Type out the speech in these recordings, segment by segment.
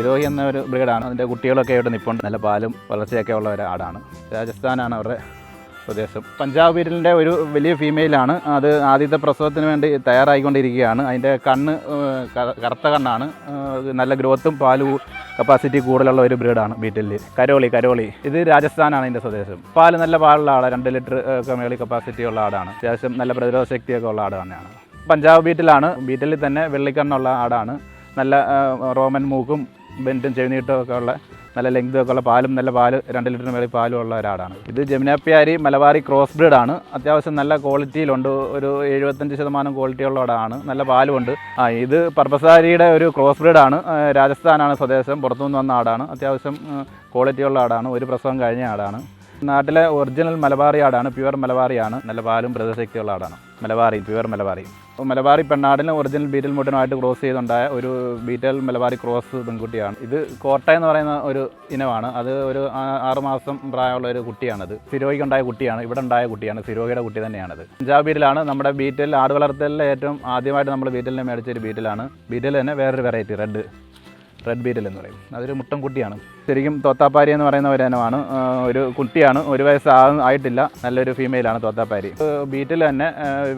സിരോഹി എന്നൊരു ബ്രീഡാണ്. അതിൻ്റെ കുട്ടികളൊക്കെ ആയിട്ട് നിൽപ്പുണ്ട്. നല്ല പാലും വളർച്ചയൊക്കെ ഉള്ള ഒരു ആടാണ്. രാജസ്ഥാനാണ് അവരുടെ പ്രദേശം. പഞ്ചാബ് ബീറ്റലിൻ്റെ ഒരു വലിയ ഫീമെയിലാണ്. അത് ആദ്യത്തെ പ്രസവത്തിന് വേണ്ടി തയ്യാറായിക്കൊണ്ടിരിക്കുകയാണ്. അതിൻ്റെ കണ്ണ് കറുത്ത കണ്ണാണ്. നല്ല ഗ്രോത്തും പാല് കപ്പാസിറ്റി കൂടുതലുള്ള ഒരു ബ്രീഡാണ് ബീറ്റലിൽ. കരോളി ഇത് രാജസ്ഥാനാണ് ഇതിൻ്റെ സ്വദേശം. പാല് നല്ല പാലുള്ള ആടാണ്. 2 ലിറ്റർ ഒക്കെ മേളിൽ കപ്പാസിറ്റി ഉള്ള ആടാണ്. അത്യാവശ്യം നല്ല പ്രതിരോധ ശക്തിയൊക്കെ ഉള്ള ആട് തന്നെയാണ്. പഞ്ചാബ് ബീറ്റലാണ്. ബീറ്റലിൽ തന്നെ വെള്ളിക്കണ്ണുള്ള ആടാണ്. നല്ല റോമൻ മൂക്കും ബെൻറ്റും ചെവിനീട്ടും ഒക്കെ ഉള്ള നല്ല ലെങ്ത് ഒക്കെ ഉള്ള പാലും നല്ല പാല് 2 ലിറ്ററിന് മേളിൽ പാലും ഉള്ള ഒരാടാണ്. ഇത് ജമുനാപ്പിയാരി മലബാറി ക്രോസ് ബ്രീഡാണ്. അത്യാവശ്യം നല്ല ക്വാളിറ്റിയിലുണ്ട്. ഒരു 75% ക്വാളിറ്റിയുള്ള ആടാണ്. നല്ല പാലുമുണ്ട്. ഇത് പർപ്പസാരിയുടെ ഒരു ക്രോസ് ബ്രീഡാണ്. രാജസ്ഥാനാണ് സ്വദേശം. പുറത്തുനിന്ന് വന്ന ആടാണ്. അത്യാവശ്യം ക്വാളിറ്റിയുള്ള ആടാണ്. ഒരു പ്രസവം കഴിഞ്ഞ ആടാണ്. നാട്ടിലെ ഒറിജിനൽ മലബാറി ആടാണ്. പ്യുവർ മലബാറിയാണ്. നല്ല പാലും പ്രതിശക്തിയുള്ള ആടാണ്. പ്യുവർ മലബാറി പെണ്ണാടിന് ഒറിജിനൽ ബീറ്റൽ മുട്ടനുമായിട്ട് ക്രോസ് ചെയ്തുണ്ടായ ഒരു ബീറ്റൽ മലബാറി ക്രോസ് പെൺകുട്ടിയാണ്. ഇത് കോട്ട എന്ന് പറയുന്ന ഒരു ഇനമാണ്. അത് ഒരു 6 മാസം പ്രായമുള്ള ഒരു കുട്ടിയാണത്. സിരോഹിക്ക് ഉണ്ടായ കുട്ടിയാണ്. ഇവിടെ ഉണ്ടായ കുട്ടിയാണ്. സിരോഹിയുടെ കുട്ടി തന്നെയാണത്. പഞ്ചാബ് ബീറ്റലാണ്. നമ്മുടെ ബീറ്റൽ ആട് വളർത്തലിലെ ഏറ്റവും ആദ്യമായിട്ട് നമ്മൾ ബീറ്റലിനെ മേടിച്ചൊരു ബീറ്റലാണ്. ബീറ്റൽ തന്നെ വേറൊരു വെറൈറ്റി റെഡ് ബീറ്റൽ എന്ന് പറയും. അതൊരു മുട്ടൻ കുട്ടിയാണ്. ശരിക്കും തോത്താപ്പാരി എന്ന് പറയുന്ന ഒരു ഇനമാണ്. ഒരു കുട്ടിയാണ്. 1 വയസ്സ് ആയിട്ടില്ല. നല്ലൊരു ഫീമെയിലാണ് തോത്താപ്പാരി. ബീറ്റിൽ തന്നെ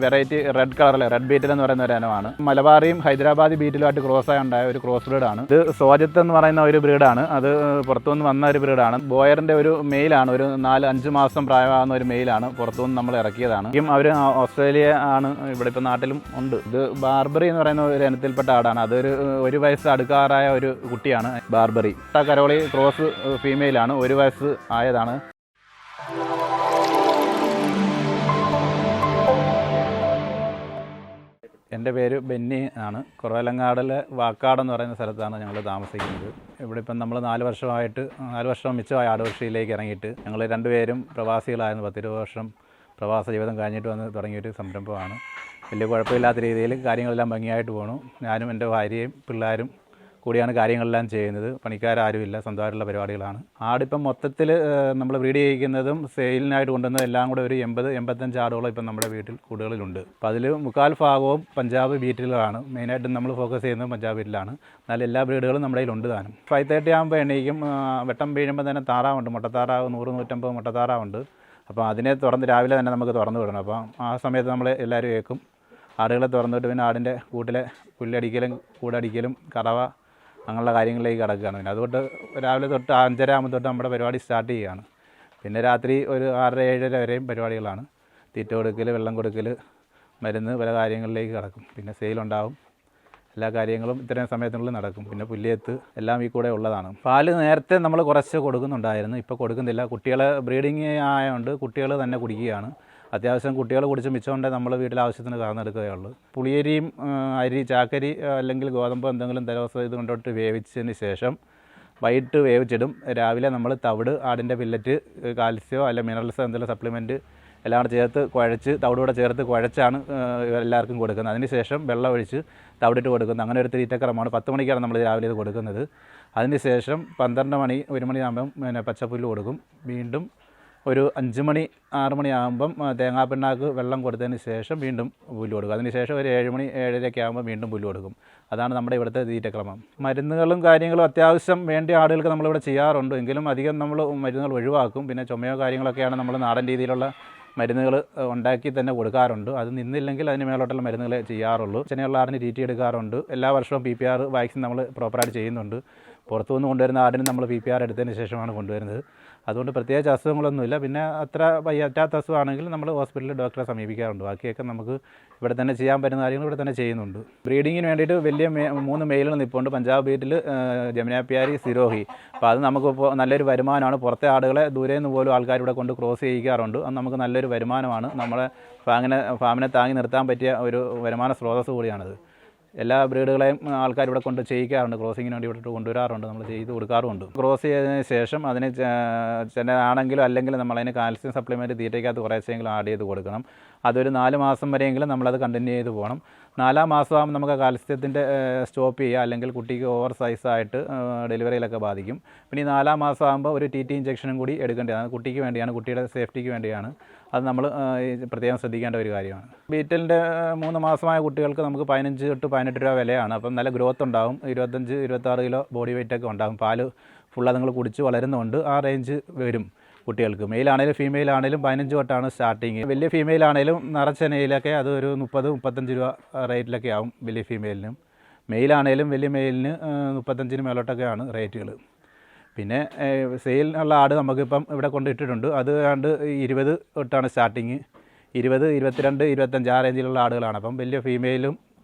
വെറൈറ്റി റെഡ് കളറിലെ റെഡ് ബീറ്റൽ എന്ന് പറയുന്ന ഒരു ഇനമാണ്. മലബാറിയും ഹൈദരാബാദി ബീറ്റിലുമായിട്ട് ക്രോസായി ഉണ്ടായ ഒരു ക്രോസ് ബ്രീഡാണ്. ഇത് സോജത്ത് എന്ന് പറയുന്ന ഒരു ബ്രീഡാണ്. അത് പുറത്തുനിന്ന് വന്ന ഒരു ബ്രീഡാണ്. ബോയറിൻ്റെ ഒരു മെയിലാണ്. ഒരു 4-5 മാസം പ്രായമാകുന്ന ഒരു മെയിലാണ്. പുറത്തുനിന്ന് നമ്മൾ ഇറക്കിയതാണ്. അവർ ഓസ്ട്രേലിയ ആണ്. ഇവിടെ ഇപ്പോൾ നാട്ടിലും ഉണ്ട്. ഇത് ബാർബറി എന്ന് പറയുന്ന ഒരു ഇനത്തിൽപ്പെട്ട ആടാണ്. അതൊരു 1 വയസ്സ് അടുക്കാറായ ഒരു കുട്ടിയാണ് ബാർബറി. കരോളി ക്രോസ് ഫീമെയിലാണ്. 1 വയസ്സ് ആയതാണ്. എൻ്റെ പേര് ബെന്നി ആണ്. കുറവലങ്ങാടിലെ വാക്കാടെന്ന് പറയുന്ന സ്ഥലത്താണ് ഞങ്ങൾ താമസിക്കുന്നത്. ഇവിടെ ഇപ്പം നമ്മൾ 4 വർഷം മിച്ചമായ ആടുകൃഷിയിലേക്ക് ഇറങ്ങിയിട്ട് ഞങ്ങൾ 2 പേരും പ്രവാസികളായിരുന്നു. 10-20 വർഷം പ്രവാസ ജീവിതം കഴിഞ്ഞിട്ട് വന്ന് തുടങ്ങിയൊരു സംരംഭമാണ്. വലിയ കുഴപ്പമില്ലാത്ത രീതിയിൽ കാര്യങ്ങളെല്ലാം ഭംഗിയായിട്ട് പോകണു. ഞാനും എൻ്റെ ഭാര്യയും പിള്ളേരും കൂടിയാണ് കാര്യങ്ങളെല്ലാം ചെയ്യുന്നത്. പണിക്കാരുമില്ല. സ്വന്തമായിട്ടുള്ള പരിപാടികളാണ്. ആടിപ്പം മൊത്തത്തിൽ നമ്മൾ ബ്രീഡ് ചെയ്യിക്കുന്നതും സെയിലിനായിട്ട് കൊണ്ടുവന്നതും എല്ലാം കൂടെ ഒരു 80-85 ആടുകളും ഇപ്പം നമ്മുടെ വീട്ടിൽ കൂടുകളിലുണ്ട്. അപ്പോൾ അതിൽ 3/4 ഭാഗവും പഞ്ചാബ് ബീറ്റിലാണ്. മെയിനായിട്ടും നമ്മൾ ഫോക്കസ് ചെയ്യുന്നത് പഞ്ചാബ് ബീറ്റിലാണ്. എന്നാൽ എല്ലാ ബ്രീഡുകളും നമ്മുടെ കയ്യിലുണ്ട് താനും. 5:30 ആകുമ്പോൾ എണീക്കും. വെട്ടം വീഴുമ്പോൾ തന്നെ താറാവുണ്ട്. മുട്ടത്താറാവ് 100-150 മുട്ടത്താറാവുണ്ട്. അപ്പോൾ അതിനെ രാവിലെ തന്നെ നമുക്ക് തുറന്നു വിടണം. അപ്പോൾ ആ സമയത്ത് നമ്മൾ എല്ലാവരും കേൾക്കും. ആടുകളെ തുറന്നിട്ട് പിന്നെ ആടിൻ്റെ കൂട്ടിലെ പുല്ലടിക്കലും കൂടടിക്കലും കറവ അങ്ങനെയുള്ള കാര്യങ്ങളിലേക്ക് കിടക്കുകയാണ്. പിന്നെ അതുകൊണ്ട് രാവിലെ തൊട്ട് 5:30 ആകുമ്പോൾ തൊട്ട് നമ്മുടെ പരിപാടി സ്റ്റാർട്ട് ചെയ്യുകയാണ്. പിന്നെ രാത്രി ഒരു 6-7 വരെയും പരിപാടികളാണ്. തീറ്റ കൊടുക്കൽ, വെള്ളം കൊടുക്കൽ, മരുന്ന്, പല കാര്യങ്ങളിലേക്ക് കിടക്കും. പിന്നെ സെയിലുണ്ടാവും. എല്ലാ കാര്യങ്ങളും ഇത്രയും സമയത്തിനുള്ളിൽ നടക്കും. പിന്നെ പുല്ലിയത്ത് എല്ലാം ഈ കൂടെ ഉള്ളതാണ്. പാല് നേരത്തെ നമ്മൾ കുറച്ച് കൊടുക്കുന്നുണ്ടായിരുന്നു. ഇപ്പോൾ കൊടുക്കുന്നില്ല. കുട്ടികളെ ബ്രീഡിങ് ആയതുകൊണ്ട് കുട്ടികൾ തന്നെ കുടിക്കുകയാണ്. അത്യാവശ്യം കുട്ടികൾ കുടിച്ച് മിച്ചമുണ്ടെങ്കിൽ നമ്മൾ വീട്ടിൽ ആവശ്യത്തിന് കറന്നെടുക്കുകയുള്ളൂ. പുളിയരിയും ചാക്കരി അല്ലെങ്കിൽ ഗോതമ്പ് എന്തെങ്കിലും ദിവസം ഇത് കൊണ്ടോട്ട് വേവിച്ചതിന് ശേഷം വൈകിട്ട് വേവിച്ചിടും. രാവിലെ നമ്മൾ തവിട്, ആടിൻ്റെ പില്ലറ്റ്, കാൽസ്യോ അല്ലെങ്കിൽ മിനറൽസോ എന്തെങ്കിലും സപ്ലിമെൻറ്റ് എല്ലാം കൂടെ ചേർത്ത് കുഴച്ച് തവിടൂടെ ചേർത്ത് കുഴച്ചാണ് എല്ലാവർക്കും കൊടുക്കുന്നത്. അതിന് ശേഷം വെള്ളം ഒഴിച്ച് തവിടിട്ട് കൊടുക്കുന്നത്. അങ്ങനെ ഒരു തീറ്റക്രമമാണ്. 10 മണിക്കാണ് നമ്മൾ രാവിലെ ഇത് കൊടുക്കുന്നത്. അതിന് ശേഷം 12 മണി 1 മണിയാകുമ്പം പിന്നെ പച്ചപ്പുല്ല് കൊടുക്കും. വീണ്ടും ഒരു 5 മണി 6 മണിയാകുമ്പം തേങ്ങാപ്പിണ്ണാക്ക് വെള്ളം കൊടുത്തതിന് ശേഷം വീണ്ടും പുല്ല് കൊടുക്കും. അതിന് ശേഷം ഒരു 7 മണി 7:30 ആകുമ്പോൾ വീണ്ടും പുല്ല് കൊടുക്കും. അതാണ് നമ്മുടെ ഇവിടുത്തെ തീറ്റക്രമം. മരുന്നുകളും കാര്യങ്ങളും അത്യാവശ്യം വേണ്ടിയ ആടുകൾക്ക് നമ്മളിവിടെ ചെയ്യാറുണ്ട്. എങ്കിലും അധികം നമ്മൾ മരുന്നുകൾ ഒഴിവാക്കും. പിന്നെ ചുമയോ കാര്യങ്ങളൊക്കെയാണ് നമ്മൾ നാടൻ രീതിയിലുള്ള മരുന്നുകൾ ഉണ്ടാക്കി തന്നെ കൊടുക്കാറുണ്ട്. അത് നിന്നില്ലെങ്കിൽ അതിന് മേലോട്ടുള്ള മരുന്നുകൾ ചെയ്യാറുള്ളൂ. ചെനയുള്ള ആടിന് TT എടുക്കാറുണ്ട്. എല്ലാ വർഷവും PPR വാക്സിൻ നമ്മൾ പ്രോപ്പറായിട്ട് ചെയ്യുന്നുണ്ട്. പുറത്തുനിന്ന് കൊണ്ടുവരുന്ന ആടിന് നമ്മൾ PPR എടുത്തതിന് ശേഷമാണ് കൊണ്ടുവരുന്നത്. അതുകൊണ്ട് പ്രത്യേകിച്ച് അസുഖങ്ങളൊന്നുമില്ല. പിന്നെ അത്ര പറ്റാത്ത അസുഖമാണെങ്കിൽ നമ്മൾ ഹോസ്പിറ്റലിൽ ഡോക്ടറെ സമീപിക്കാറുണ്ട്. ബാക്കിയൊക്കെ നമുക്ക് ഇവിടെ തന്നെ ചെയ്യാൻ പറ്റുന്ന കാര്യങ്ങൾ ഇവിടെ തന്നെ ചെയ്യുന്നുണ്ട്. ബ്രീഡിങ്ങിന് വേണ്ടിയിട്ട് വലിയ 3 മെയിലുകൾ നിൽപ്പുണ്ട്. പഞ്ചാബ് ബീറ്റിൽ, ജമുനാപ്പിയാരി, സിരോഹി. അപ്പോൾ അത് നമുക്കിപ്പോൾ നല്ലൊരു വരുമാനമാണ്. പുറത്തെ ആടുകളെ ദൂരെ നിന്ന് പോലും ആൾക്കാർ ഇവിടെ കൊണ്ട് ക്രോസ് ചെയ്യിക്കാറുണ്ട്. അത് നമുക്ക് നല്ലൊരു വരുമാനമാണ്. നമ്മളെ ഫാമിനെ താങ്ങി നിർത്താൻ പറ്റിയ ഒരു വരുമാന സ്രോതസ്സ് കൂടിയാണിത്. എല്ലാ ബ്രീഡുകളെയും ആൾക്കാർ ഇവിടെ കൊണ്ട് ചെയ്യിക്കാറുണ്ട്. ക്രോസിങ്ങിന് വേണ്ടി ഇവിടെ കൊണ്ടുവരാറുണ്ട്. നമ്മൾ ചെയ്ത് കൊടുക്കാറുമുണ്ട്. ക്രോസ് ചെയ്തതിന് ശേഷം അതിന് ആണെങ്കിലും അല്ലെങ്കിൽ നമ്മളതിന് കാൽസ്യം സപ്ലിമെൻറ്റ് തീറ്റയ്ക്കകത്ത് കുറേശ്ശെങ്കിലും ആഡ് ചെയ്ത് കൊടുക്കണം. അതൊരു 4 മാസം വരെയെങ്കിലും നമ്മളത് കണ്ടിന്യൂ ചെയ്ത് പോകണം. 4-ാം മാസമാകുമ്പോൾ നമുക്ക് കാൽസ്യത്തിൻ്റെ സ്റ്റോപ്പ് ചെയ്യുക, അല്ലെങ്കിൽ കുട്ടിക്ക് ഓവർ സൈസായിട്ട് ഡെലിവറിയിലൊക്കെ ബാധിക്കും. പിന്നെ ഈ 4-ാം മാസമാകുമ്പോൾ ഒരു TT ഇഞ്ചക്ഷനും കൂടി എടുക്കേണ്ടതാണ്. കുട്ടിക്ക് വേണ്ടിയാണ്, കുട്ടിയുടെ സേഫ്റ്റിക്ക് വേണ്ടിയാണ്. അത് നമ്മൾ പ്രത്യേകം ശ്രദ്ധിക്കേണ്ട ഒരു കാര്യമാണ്. ബീറ്റലിൻ്റെ 3 മാസമായ കുട്ടികൾക്ക് നമുക്ക് 15 തൊട്ട് 18 രൂപ വിലയാണ്. അപ്പം നല്ല ഗ്രോത്ത് ഉണ്ടാകും, 25-26 കിലോ ബോഡി വെയിറ്റൊക്കെ ഉണ്ടാകും. പാല് ഫുൾ അതുങ്ങൾ കുടിച്ച് വളരുന്നതുകൊണ്ട് ആ റേഞ്ച് വരും കുട്ടികൾക്ക്. മെയിലാണേലും ഫീമെയിലാണേലും 15 തൊട്ടാണ് സ്റ്റാർട്ടിങ്. വലിയ ഫീമെയിലാണേലും നിറച്ചെനയിലൊക്കെ അത് ഒരു 30-35 രൂപ റേറ്റിലൊക്കെ ആവും വലിയ ഫീമെയിലിനും. മെയിലാണേലും വലിയ മെയിലിന് 35-ന് മേലോട്ടൊക്കെയാണ് റേറ്റുകൾ. പിന്നെ സെയിലിനുള്ള ആട് നമുക്കിപ്പം ഇവിടെ കൊണ്ടിട്ടിട്ടുണ്ട്. അത് ഏതാണ്ട് 20 തൊട്ടാണ് സ്റ്റാർട്ടിങ്. 20, 22, 25 ആ റേഞ്ചിലുള്ള ആടുകളാണ്. അപ്പം വലിയ ഫീമെയിലും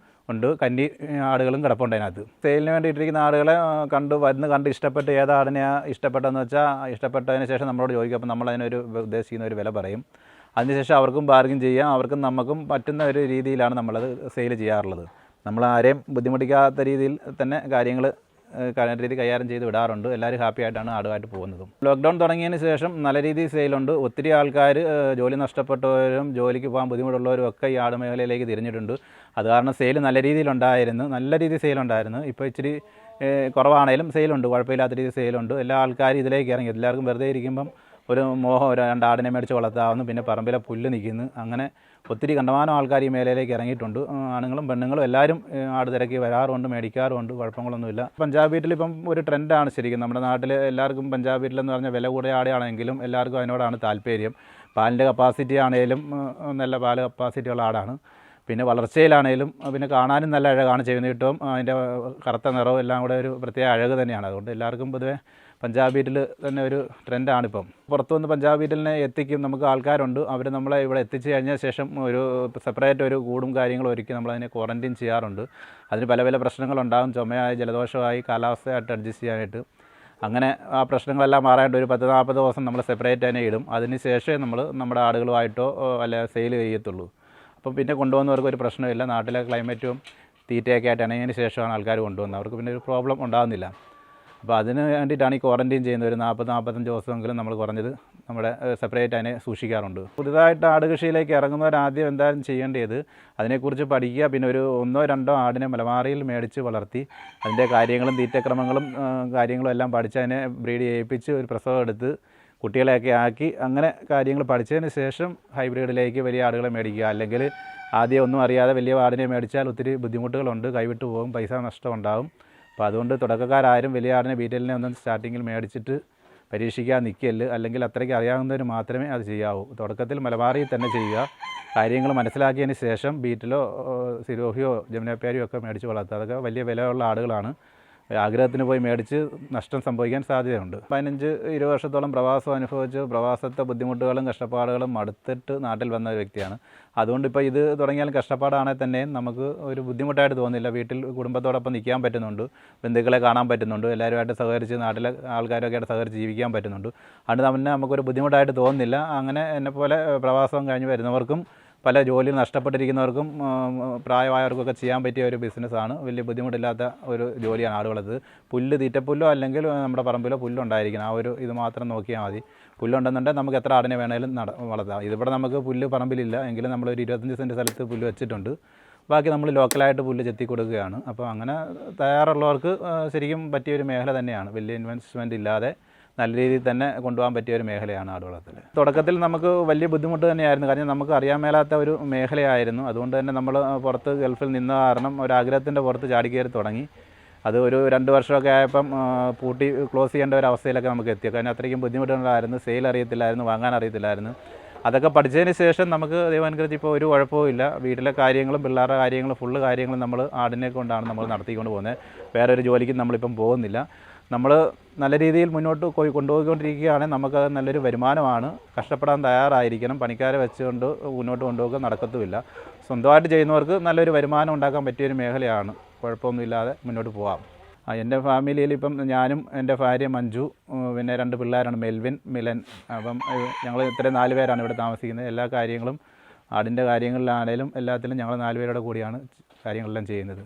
ഉണ്ട്, കന്നി ആടുകളും കിടപ്പുണ്ട് അതിനകത്ത്. സെയിലിന് വേണ്ടി ഇട്ടിരിക്കുന്ന ആടുകളെ കണ്ട് ഇഷ്ടപ്പെട്ട് ഏതാടിനെയാണ് ഇഷ്ടപ്പെട്ടതെന്ന് വെച്ചാൽ ഇഷ്ടപ്പെട്ടതിന് ശേഷം നമ്മളോട് ചോദിക്കും. അപ്പം നമ്മളതിനൊരു ഉദ്ദേശിക്കുന്ന ഒരു വില പറയും. അതിനുശേഷം അവർക്കും ബാർഗിൻ ചെയ്യാം, അവർക്കും നമുക്കും പറ്റുന്ന ഒരു രീതിയിലാണ് നമ്മളത് സെയിൽ ചെയ്യാറുള്ളത്. നമ്മൾ ആരെയും ബുദ്ധിമുട്ടിക്കാത്ത രീതിയിൽ തന്നെ കാര്യങ്ങൾ രീതി കൈകാര്യം ചെയ്ത് വിടാറുണ്ട്. എല്ലാവരും ഹാപ്പി ആയിട്ടാണ് ആടുമായിട്ട് പോകുന്നതും. ലോക്ക്ഡൗൺ തുടങ്ങിയതിന് ശേഷം നല്ല രീതിയിൽ സെയിലുണ്ട്. ഒത്തിരി ആൾക്കാർ ജോലി നഷ്ടപ്പെട്ടവരും ജോലിക്ക് പോകാൻ ബുദ്ധിമുട്ടുള്ളവരും ഒക്കെ ഈ ആട് മേഖലയിലേക്ക് തിരിഞ്ഞിട്ടുണ്ട്. അത് കാരണം സെയിൽ നല്ല രീതിയിൽ സെയിലുണ്ടായിരുന്നു. ഇപ്പോൾ ഇച്ചിരി കുറവാണേലും സെയിലുണ്ട്, കുഴപ്പമില്ലാത്ത രീതിയിൽ സെയിലുണ്ട്. എല്ലാ ആൾക്കാരും ഇതിലേക്ക് ഇറങ്ങി. എല്ലാവർക്കും വെറുതെ ഇരിക്കുമ്പം ഒരു മോഹം, 2 ആടിനെ മേടിച്ച് വളർത്താവുന്നു, പിന്നെ പറമ്പിലെ പുല്ല് നിൽക്കുന്നു. അങ്ങനെ ഒത്തിരി കണ്ടമാനം ആൾക്കാർ ഈ മേഖലയിലേക്ക് ഇറങ്ങിയിട്ടുണ്ട്. ആണുങ്ങളും പെണ്ണുങ്ങളും എല്ലാവരും ആട് തിരക്കി വരാറുണ്ട്, മേടിക്കാറുമുണ്ട്, കുഴപ്പങ്ങളൊന്നുമില്ല. പഞ്ചാബ് ബീറ്റിൽ ഇപ്പം ഒരു ട്രെൻഡാണ് ശരിക്കും. നമ്മുടെ നാട്ടിൽ എല്ലാവർക്കും പഞ്ചാബ് ബീറ്റിലെന്ന് പറഞ്ഞാൽ വില കൂടിയ ആടാണെങ്കിലും എല്ലാവർക്കും അതിനോടാണ് താല്പര്യം. പാലിൻ്റെ കപ്പാസിറ്റി ആണെങ്കിലും നല്ല പാല് കപ്പാസിറ്റിയുള്ള ആടാണ്. പിന്നെ വളർച്ചയിലാണേലും പിന്നെ കാണാനും നല്ല അഴകാണ്. ചെയ്യുന്നിട്ടും അതിൻ്റെ കറുത്ത നിറവും എല്ലാം കൂടെ ഒരു പ്രത്യേക അഴക് തന്നെയാണ്. അതുകൊണ്ട് എല്ലാവർക്കും പൊതുവെ പഞ്ചാബ് ബീറ്റിൽ തന്നെ ഒരു ട്രെൻഡാണിപ്പം. പുറത്തുനിന്ന് പഞ്ചാബ് ബീറ്റിലിനെ എത്തിക്കും നമുക്ക് ആൾക്കാരുണ്ട്. അവർ നമ്മളെ ഇവിടെ എത്തിച്ച് കഴിഞ്ഞ ശേഷം ഒരു സെപ്പറേറ്റ് ഒരു കൂടും കാര്യങ്ങളും ഒരുക്കി നമ്മളതിനെ ക്വാറൻറ്റൈൻ ചെയ്യാറുണ്ട്. അതിന് പല പ്രശ്നങ്ങളുണ്ടാകും, ചുമയായി, ജലദോഷമായി, കാലാവസ്ഥയായിട്ട് അഡ്ജസ്റ്റ് ചെയ്യാനായിട്ട്. അങ്ങനെ ആ പ്രശ്നങ്ങളെല്ലാം മാറാനായിട്ട് ഒരു 10-40 ദിവസം നമ്മൾ സെപ്പറേറ്റ് തന്നെ ഇടും. അതിന് ശേഷമേ നമ്മൾ നമ്മുടെ ആടുകളുമായിട്ടോ അല്ല സെയിൽ ചെയ്യത്തുള്ളൂ. അപ്പം പിന്നെ കൊണ്ടുപോകുന്നവർക്ക് ഒരു പ്രശ്നമില്ല. നാട്ടിലെ ക്ലൈമറ്റും തീറ്റയൊക്കെ ആയിട്ട് ഇണങ്ങിയതിന് ശേഷമാണ് ആൾക്കാർ കൊണ്ടുവന്നത്. അവർക്ക് പിന്നെ ഒരു പ്രോബ്ലം ഉണ്ടാകുന്നില്ല. അപ്പോൾ അതിന് വേണ്ടിയിട്ടാണ് ഈ ക്വാറൻറ്റൈൻ ചെയ്യുന്നത്. ഒരു 40-45 ദിവസമെങ്കിലും നമ്മൾ കുറഞ്ഞത് നമ്മുടെ സെപ്പറേറ്റ് അതിനെ സൂക്ഷിക്കാറുണ്ട്. പുതുതായിട്ട് ആട് കൃഷിയിലേക്ക് ഇറങ്ങുന്നവർ ആദ്യം എന്തായാലും ചെയ്യേണ്ടത് അതിനെക്കുറിച്ച് പഠിക്കുക. പിന്നെ ഒരു 1-2 ആടിനെ മലമാറിയിൽ മേടിച്ച് വളർത്തി അതിൻ്റെ കാര്യങ്ങളും തീറ്റക്രമങ്ങളും കാര്യങ്ങളും എല്ലാം പഠിച്ച് അതിനെ ബ്രീഡ് ചെയ്യിപ്പിച്ച് ഒരു പ്രസവം എടുത്ത് കുട്ടികളെയൊക്കെ ആക്കി അങ്ങനെ കാര്യങ്ങൾ പഠിച്ചതിന് ശേഷം ഹൈബ്രിഡിലേക്ക് വലിയ ആടുകളെ മേടിക്കുക. അല്ലെങ്കിൽ ആദ്യം ഒന്നും അറിയാതെ വലിയ ആടിനെ മേടിച്ചാൽ ഒത്തിരി ബുദ്ധിമുട്ടുകളുണ്ട്, കൈവിട്ട് പോകും, പൈസ നഷ്ടം ഉണ്ടാകും. അപ്പോൾ അതുകൊണ്ട് തുടക്കക്കാരും വലിയ ആടിനെ ബീറ്റലിനെ ഒന്നും സ്റ്റാർട്ടിങ്ങിൽ മേടിച്ചിട്ട് പരീക്ഷിക്കാൻ നിൽക്കല്ല്. അല്ലെങ്കിൽ അത്രയ്ക്ക് അറിയാവുന്നവർ മാത്രമേ അത് ചെയ്യാവൂ. തുടക്കത്തിൽ മലബാറിയിൽ തന്നെ ചെയ്യുക. കാര്യങ്ങൾ മനസ്സിലാക്കിയതിന് ശേഷം ബീറ്റലോ സിരോഹിയോ ജമുനാപ്യാരിയോ ഒക്കെ മേടിച്ച് വളർത്തുക. അതൊക്കെ വലിയ വിലയുള്ള ആടുകളാണ്. ആഗ്രഹത്തിന് പോയി മേടിച്ച് നഷ്ടം സംഭവിക്കാൻ സാധ്യതയുണ്ട്. 15-20 വർഷത്തോളം പ്രവാസം അനുഭവിച്ച് പ്രവാസത്തെ ബുദ്ധിമുട്ടുകളും കഷ്ടപ്പാടുകളും മടുത്തിട്ട് നാട്ടിൽ വന്ന വ്യക്തിയാണ്. അതുകൊണ്ട് ഇപ്പോൾ ഇത് തുടങ്ങിയാലും കഷ്ടപ്പാടാണെങ്കിൽ തന്നെ നമുക്ക് ഒരു ബുദ്ധിമുട്ടായിട്ട് തോന്നില്ല. വീട്ടിൽ കുടുംബത്തോടൊപ്പം നിൽക്കാൻ പറ്റുന്നുണ്ട്, ബന്ധുക്കളെ കാണാൻ പറ്റുന്നുണ്ട്, എല്ലാവരുമായിട്ട് സഹകരിച്ച് നാട്ടിലെ ആൾക്കാരൊക്കെ ആയിട്ട് സഹകരിച്ച് ജീവിക്കാൻ പറ്റുന്നുണ്ട്. അതുകൊണ്ട് തന്നെ നമുക്കൊരു ബുദ്ധിമുട്ടായിട്ട് തോന്നുന്നില്ല. അങ്ങനെ എന്നെപ്പോലെ പ്രവാസം കഴിഞ്ഞ് വരുന്നവർക്കും പല ജോലി നഷ്ടപ്പെട്ടിരിക്കുന്നവർക്കും പ്രായമായവർക്കൊക്കെ ചെയ്യാൻ പറ്റിയ ഒരു ബിസിനസ്സാണ്. വലിയ ബുദ്ധിമുട്ടില്ലാത്ത ഒരു ജോലിയാണ് ആട് വളർത്തത്. പുല്ല്, തീറ്റപ്പുല്ലോ അല്ലെങ്കിൽ നമ്മുടെ പറമ്പിലോ പുല്ലുണ്ടായിരിക്കണം. ആ ഒരു ഇത് മാത്രം നോക്കിയാൽ മതി. പുല്ലുണ്ടെന്നുണ്ടെങ്കിൽ നമുക്ക് എത്ര ആടിനെ വേണേലും വളർത്താം. ഇതിവിടെ നമുക്ക് പുല്ല് പറമ്പിലില്ല എങ്കിലും നമ്മളൊരു 25 സെൻറ്റ് സ്ഥലത്ത് പുല്ല് വെച്ചിട്ടുണ്ട്. ബാക്കി നമ്മൾ ലോക്കലായിട്ട് പുല്ല് ചെത്തി കൊടുക്കുകയാണ്. അപ്പോൾ അങ്ങനെ തയ്യാറുള്ളവർക്ക് ശരിക്കും പറ്റിയൊരു മേഖല തന്നെയാണ്. വലിയ ഇൻവെസ്റ്റ്മെൻറ്റ് ഇല്ലാതെ നല്ല രീതിയിൽ തന്നെ കൊണ്ടുപോകാൻ പറ്റിയ ഒരു മേഖലയാണ് ആട് വളർത്തൽ. തുടക്കത്തിൽ നമുക്ക് വലിയ ബുദ്ധിമുട്ട് തന്നെയായിരുന്നു. കാരണം നമുക്ക് അറിയാൻ മേലാത്ത ഒരു മേഖലയായിരുന്നു. അതുകൊണ്ട് തന്നെ നമ്മൾ പുറത്ത് ഗൾഫിൽ നിന്ന കാരണം ഒരാഗ്രഹത്തിൻ്റെ പുറത്ത് ചാടിക്കയറി തുടങ്ങി. അത് ഒരു 2 വർഷമൊക്കെ ആയപ്പം പൂട്ടി ക്ലോസ് ചെയ്യേണ്ട ഒരു അവസ്ഥയിലൊക്കെ നമുക്ക് എത്തി. കാരണം അത്രയ്ക്കും ബുദ്ധിമുട്ടുണ്ടായിരുന്നു. സെയിൽ അറിയത്തില്ലായിരുന്നു, വാങ്ങാൻ അറിയത്തില്ലായിരുന്നു. അതൊക്കെ പഠിച്ചതിന് ശേഷം നമുക്ക് ദൈവം അനുഗ്രഹിച്ച് ഇപ്പോൾ ഒരു കുഴപ്പവും. വീട്ടിലെ കാര്യങ്ങളും പിള്ളേരുടെ കാര്യങ്ങളും ഫുള്ള് കാര്യങ്ങളും നമ്മൾ ആടിനെ കൊണ്ടാണ് നമ്മൾ നടത്തിക്കൊണ്ട് പോകുന്നത്. വേറൊരു ജോലിക്കും നമ്മളിപ്പം പോകുന്നില്ല. നമ്മൾ നല്ല രീതിയിൽ മുന്നോട്ട് കൊണ്ടുപോയിക്കൊണ്ടിരിക്കുകയാണെങ്കിൽ നമുക്കത് നല്ലൊരു വരുമാനമാണ്. കഷ്ടപ്പെടാൻ തയ്യാറായിരിക്കണം. പണിക്കാരെ വെച്ചുകൊണ്ട് മുന്നോട്ട് കൊണ്ടുപോകുക നടക്കത്തുമില്ല. സ്വന്തമായിട്ട് ചെയ്യുന്നവർക്ക് നല്ലൊരു വരുമാനം ഉണ്ടാക്കാൻ പറ്റിയൊരു മേഖലയാണ്. കുഴപ്പമൊന്നുമില്ലാതെ മുന്നോട്ട് പോകാം. എൻ്റെ ഫാമിലിയിൽ ഇപ്പം ഞാനും എൻ്റെ ഭാര്യ മഞ്ജു, പിന്നെ 2 പിള്ളേരാണ്, മെൽവിൻ, മിലൻ. അപ്പം ഞങ്ങൾ ഇത്രയും 4 പേരാണ് ഇവിടെ താമസിക്കുന്നത്. എല്ലാ കാര്യങ്ങളും ആടിൻ്റെ കാര്യങ്ങളിലാണേലും എല്ലാത്തിലും ഞങ്ങൾ 4 പേരോടെ കൂടിയാണ് കാര്യങ്ങളെല്ലാം ചെയ്യുന്നത്.